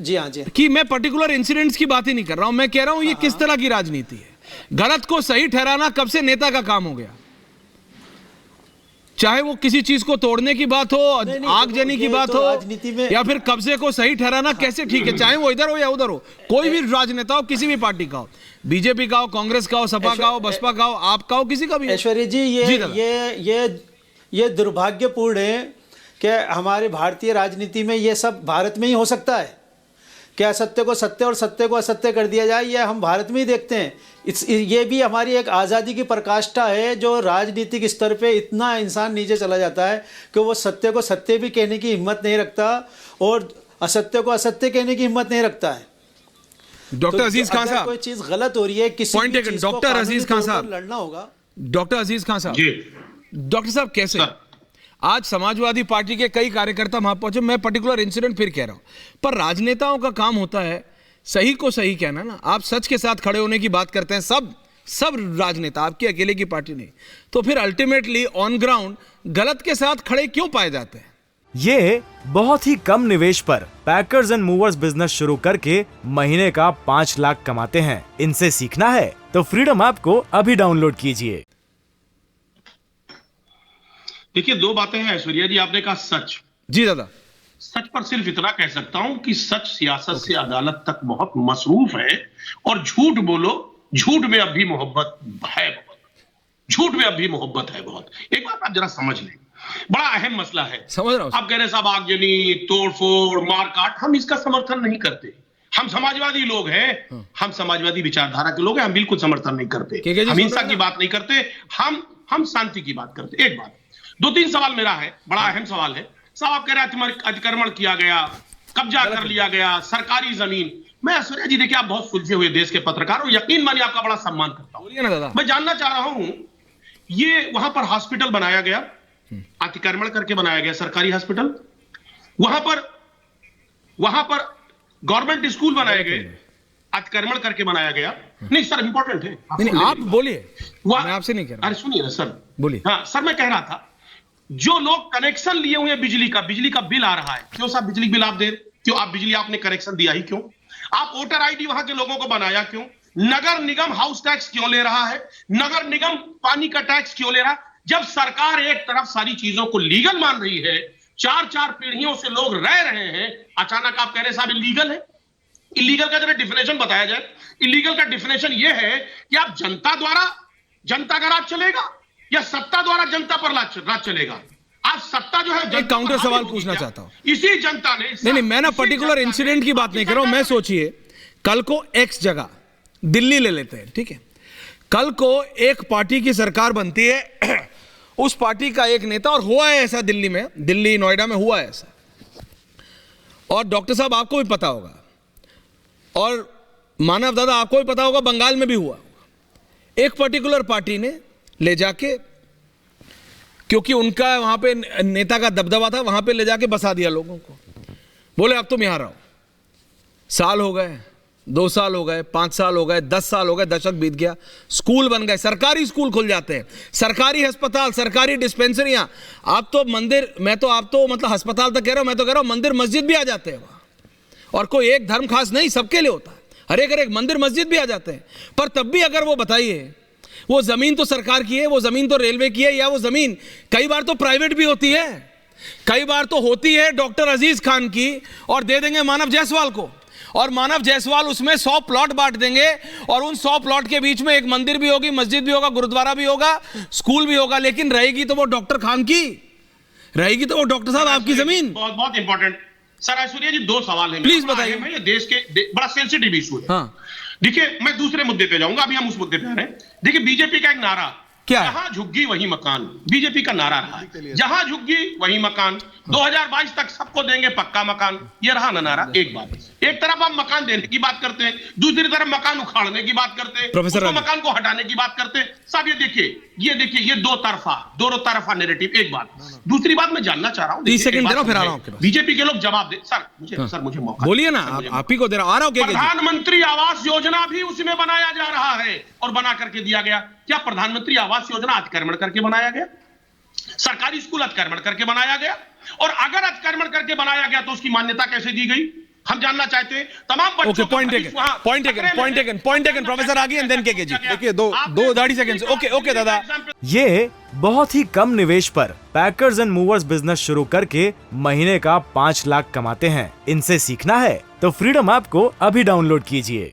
जी हाँ जी, कि मैं पर्टिकुलर इंसिडेंट्स की बात ही नहीं कर रहा हूं, मैं कह रहा हूं ये किस तरह की राजनीति है। गलत को सही ठहराना कब से नेता का काम हो गया? चाहे वो किसी चीज को तोड़ने की बात हो, आगजनी की बात हो, राजनीति में या फिर कब्जे को सही ठहराना कैसे ठीक है, चाहे वो इधर हो या उधर हो, कोई भी राजनेता हो, किसी भी पार्टी का हो, बीजेपी का हो, कांग्रेस का हो, सपा का हो, बसपा का हो, आपका हो, किसी का भी हो। ऐश्वर्या जी, ये दुर्भाग्यपूर्ण है कि हमारे भारतीय राजनीति में ये सब भारत में ही हो सकता है कि असत्य को सत्य और सत्य को असत्य कर दिया जाए। ये हम भारत में ही देखते हैं। ये भी हमारी एक आज़ादी की पराकाष्ठा है, जो राजनीतिक स्तर पे इतना इंसान नीचे चला जाता है कि वो सत्य को सत्य भी कहने की हिम्मत नहीं रखता और असत्य को असत्य कहने की हिम्मत नहीं रखता है। डॉक्टर अजीज खान साहब, कोई चीज गलत हो रही है, किसी पॉइंट टेकन। डॉक्टर अजीज खान साहब, लड़ना होगा। डॉक्टर अजीज खान साहब, डॉक्टर साहब कैसे आज समाजवादी पार्टी के कई कार्यकर्ता वहां पहुंचे, मैं पर्टिकुलर इंसिडेंट फिर कह रहा हूं, पर राजनेताओं का काम होता है सही को सही कहना ना। आप सच के साथ खड़े होने की बात करते हैं, सब राजनेता, आपकी अकेले की पार्टी नहीं, तो फिर अल्टीमेटली ऑन ग्राउंड गलत के साथ खड़े क्यों पाए जाते हैं? ये बहुत ही कम निवेश पर पैकर्स एंड मूवर्स बिजनेस शुरू करके महीने का 5 लाख कमाते हैं। इनसे सीखना है तो फ्रीडम ऐप को अभी डाउनलोड कीजिए। देखिए, दो बातें हैं ऐश्वर्या जी। आपने कहा सच। जी दादा। सच पर सिर्फ इतना कह सकता हूं कि सच सियासत से अदालत तक बहुत मसरूफ है, और झूठ बोलो, झूठ में अब भी मोहब्बत है बहुत, झूठ में अब भी मोहब्बत है बहुत। एक बात आप जरा समझ लें, बड़ा अहम मसला है। समझ रहा हूं। आप कह रहे साहब आगजनी, तोड़फोड़, मारकाट, हम इसका समर्थन नहीं करते। हम समाजवादी लोग हैं, हम समाजवादी विचारधारा के लोग हैं, हम बिल्कुल समर्थन नहीं करते। हम हिंसा की बात नहीं करते, हम शांति की बात करते। एक बात, 2-3 सवाल मेरा है, बड़ा अहम सवाल है। साहब आप कह रहे हैं अतिक्रमण किया गया, कब्जा कर लिया गया, सरकारी जमीन। मैं ऐश्वर्या जी, देखिए आप बहुत सुलझे हुए देश के पत्रकार हो, यकीन मानिए आपका बड़ा सम्मान करता हूं। मैं जानना चाह रहा हूं, ये वहां पर हॉस्पिटल बनाया गया, अतिक्रमण करके बनाया गया सरकारी हॉस्पिटल, वहां पर गवर्नमेंट स्कूल बनाए गए, अतिक्रमण करके बनाया गया। नहीं सर, इंपॉर्टेंट है। नहीं, आप बोलिए, मैं आपसे नहीं कह रहा। अरे सुनिए ना सर, बोलिए। हाँ सर, मैं कह रहा था, जो लोग कनेक्शन लिए हुए बिजली का बिल आ रहा है, क्यों साहब बिजली बिल आप दे रहे, क्यों आप बिजली, आपने कनेक्शन दिया ही क्यों? आप वोटर आईडी वहां के लोगों को बनाया क्यों? नगर निगम हाउस टैक्स क्यों ले रहा है? नगर निगम पानी का टैक्स क्यों ले रहा? जब सरकार एक तरफ सारी चीजों को लीगल मान रही है, 4-4 पीढ़ियों से लोग रह रहे हैं, अचानक आप कह रहे साहब इलीगल है। इलीगल का जरा डिफिनेशन बताया जाए। इलीगल का डिफिनेशन यह है कि आप जनता का राज चलेगा या सत्ता द्वारा जनता पर राज चलेगा। आज सत्ता जो है, एक काउंटर सवाल पूछना चाहता हूं। इसी जनता ने, नहीं, मैं ना पर्टिकुलर इंसिडेंट की बात नहीं कर रहा हूं। मैं सोचिए, कल को एक्स जगह दिल्ली ले लेते हैं, ठीक है, कल को एक पार्टी की सरकार बनती है, उस पार्टी का एक नेता, और हुआ है ऐसा दिल्ली में, दिल्ली नोएडा में हुआ है ऐसा, और डॉक्टर साहब आपको भी पता होगा, और मानव दादा आपको भी पता होगा, बंगाल में भी हुआ। एक पर्टिकुलर पार्टी ने ले जाके, क्योंकि उनका वहां पे नेता का दबदबा था, वहां पे ले जाके बसा दिया लोगों को, बोले अब तुम यहां रहो। साल हो गए, 2 साल हो गए, 5 साल हो गए, 10 साल हो गए, दशक बीत गया, स्कूल बन गए, सरकारी स्कूल खुल जाते हैं, सरकारी अस्पताल, सरकारी डिस्पेंसरियां। आप तो मंदिर, मैं तो आप तो मतलब अस्पताल तक कह रहा हूं, मैं तो कह रहा हूं मंदिर मस्जिद भी आ जाते हैं वहां, और कोई एक धर्म खास नहीं, सबके लिए होता है, हर एक मंदिर मस्जिद भी आ जाते हैं। पर तब भी अगर वो बताइए, वो जमीन तो सरकार की है, वो जमीन तो रेलवे की है, या वो जमीन कई बार तो प्राइवेट भी होती है, कई बार तो होती है डॉक्टर अजीज खान की, और दे देंगे मानव जायसवाल को, और मानव जायसवाल उसमें 100 प्लॉट बांट देंगे, और उन 100 प्लॉट के बीच में एक मंदिर भी होगी, मस्जिद भी होगा, गुरुद्वारा भी होगा, स्कूल भी होगा, लेकिन रहेगी तो वो डॉक्टर खान की, रहेगी तो वो डॉक्टर साहब आपकी जमीन। बहुत बहुत इंपॉर्टेंट सर। ऐश्वर्या जी, 2 सवाल है, प्लीज बताइए। ये देश के बड़ा सेंसिटिव इशू है। हाँ, देखिए, मैं दूसरे मुद्दे पे जाऊंगा, अभी हम उस मुद्दे पे आ रहे हैं। देखिए, बीजेपी का एक नारा, क्या? जहां झुग्गी वही मकान, बीजेपी का नारा रहा है, जहां झुग्गी वही मकान, 2022 तक सबको देंगे पक्का मकान, ये रहा ना नारा। एक बात, एक तरफ आप मकान देने की बात करते हैं, दूसरी तरफ मकान उखाड़ने की बात करते हैं, उसको मकान को हटाने की बात करते हैं। साहब ये देखिए ये दोनों तरफा नैरेटिव। एक बात, दूसरी बात मैं जानना चाह रहा हूं, 30 सेकंड दे रहा हूं, फिर आ रहा हूं। बीजेपी के लोग जवाब दे। सर मुझे मौका बोलिए ना, आप ही को दे रहा हूं। प्रधानमंत्री आवास योजना भी उसमें बनाया जा रहा है, और बना करके दिया गया। क्या प्रधानमंत्री आवास योजना अतिक्रमण करके बनाया गया? सरकारी स्कूल अतिक्रमण करके बनाया गया? और अगर अतिक्रमण करके बनाया गया तो उसकी मान्यता कैसे दी गई? हम जानना चाहते हैं तमाम बच्चों ओके, को पॉइंट भविष्य वहाँ टेकन पॉइंट टेकन प्रोफेसर आगे एंड देन केके जी। देखिए, दो 30 सेकंड्स। ओके दादा। ये बहुत ही कम निवेश पर पैकर्स एंड मूवर्स बिजनेस शुरू करके महीने का 5 लाख कमाते हैं। इनसे सीखना है तो फ्रीडम ऐप को अभी डाउनलोड कीजिए।